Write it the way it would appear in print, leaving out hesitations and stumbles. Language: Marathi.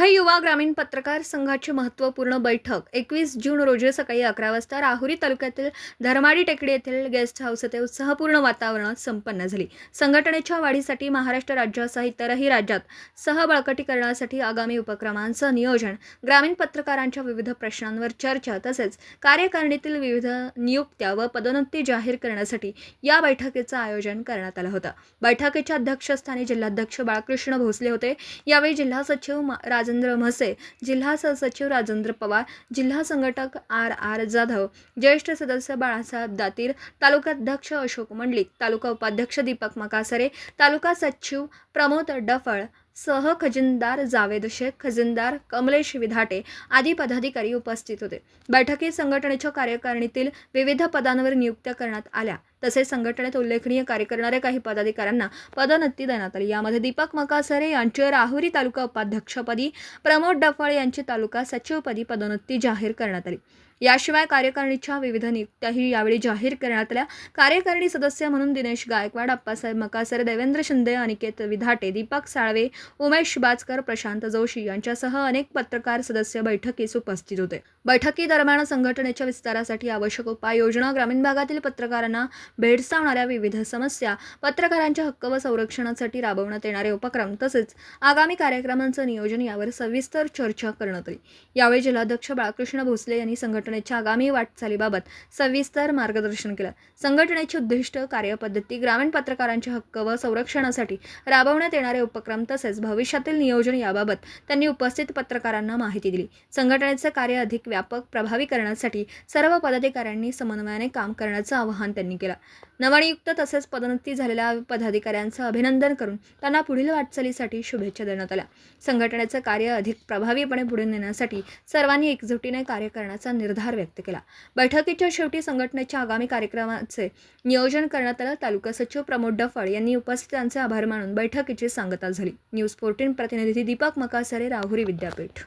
उभय युवा ग्रामीण पत्रकार संघाची महत्त्वपूर्ण बैठक 21 जून रोजी सकाळी 11 वाजता राहुरी तालुक्यातील धर्माडी टेकडी येथील गेस्ट हाऊस येथे उत्साहपूर्ण वातावरणात संपन्न झाली। संघटनेच्या वाढीसाठी महाराष्ट्र राज्यासह इतरही राज्यात सहबळकटीकरणासाठी आगामी उपक्रमांचं नियोजन, ग्रामीण पत्रकारांच्या विविध प्रश्नांवर चर्चा तसेच कार्यकारिणीतील विविध नियुक्त्या व पदोन्नती जाहीर करण्यासाठी या बैठकीचं आयोजन करण्यात आलं होतं। बैठकीच्या अध्यक्षस्थानी जिल्हाध्यक्ष बाळकृष्ण भोसले होते। यावेळी जिल्हा सचिव राजेंद्र म्हसे, जिल्हा सहसचिव राजेंद्र पवार, जिल्हा संघटक आर जाधव, ज्येष्ठ सदस्य बाळासाहेब दातीर, तालुकाध्यक्ष अशोक मंडलिक, तालुका उपाध्यक्ष दीपक मकासरे, तालुका सचिव प्रमोद डफळ, सह खजिनदार जावेद शेख, खजिनदार कमलेश विधाटे आदी पदाधिकारी उपस्थित होते। बैठकीत संघटनेच्या कार्यकारिणीतील विविध पदांवर नियुक्त्या करण्यात आल्या। तसेच संघटनेत उल्लेखनीय कार्य करणाऱ्या काही पदाधिकाऱ्यांना पदोन्नती देण्यात आली। यामध्ये दीपक मकासरे यांची राहुरी तालुका उपाध्यक्षपदी, प्रमोद डफळ यांची तालुका सचिवपदी पदोन्नती जाहीर करण्यात आली। याशिवाय कार्यकारिणीच्या विविध नियुक्त्याही यावेळी जाहीर करण्यात आल्या। कार्यकारिणी सदस्य म्हणून दिनेश गायकवाड, अप्पासाहेब मकासरे, देवेंद्र शिंदे, अनिकेत विधाटे, दीपक साळवे, उमेश बाचकर, प्रशांत जोशी यांच्यासह अनेक पत्रकार सदस्य बैठकीस उपस्थित होते। बैठकीदरम्यान संघटनेच्या विस्तारासाठी आवश्यक उपाययोजना, ग्रामीण भागातील पत्रकारांना भेडसावणाऱ्या विविध समस्या, पत्रकारांच्या हक्क व संरक्षणासाठी राबवण्यात येणारे उपक्रम तसेच आगामी कार्यक्रमांचं नियोजन यावर सविस्तर चर्चा करण्यात आली। यावेळी जिल्हाध्यक्ष बाळकृष्ण भोसले यांनी संघटनेच्या आगामी वाटचालीबाबत सविस्तर मार्गदर्शन केलं। संघटनेची उद्दिष्ट, कार्यपद्धती, ग्रामीण पत्रकारांचे हक्क व संरक्षणासाठी राबवण्यात येणारे उपक्रम तसेच भविष्यातील नियोजन याबाबत त्यांनी उपस्थित पत्रकारांना माहिती दिली। संघटनेचे कार्य अधिक व्यापक, प्रभावी करण्यासाठी सर्व पदाधिकाऱ्यांनी समन्वयाने काम करण्याचं आवाहन त्यांनी केलं। नवनियुक्त तसेच पदोन्नती झालेल्या पदाधिकाऱ्यांचं अभिनंदन करून त्यांना पुढील वाटचालीसाठी शुभेच्छा देण्यात आल्या। संघटनेचे कार्य अधिक प्रभावीपणे पुढे नेण्यासाठी सर्वांनी एकजुटीने कार्य करण्याचा निर्धार व्यक्त केला। बैठकीच्या शेवटी संघटनेच्या आगामी कार्यक्रमाचे नियोजन करण्यात आलं। तालुका सचिव प्रमोद डफळ यांनी उपस्थितांचे आभार मानून बैठकीची सांगता झाली। न्यूज 14 प्रतिनिधी दीपक मकासरे, राहुरी विद्यापीठ।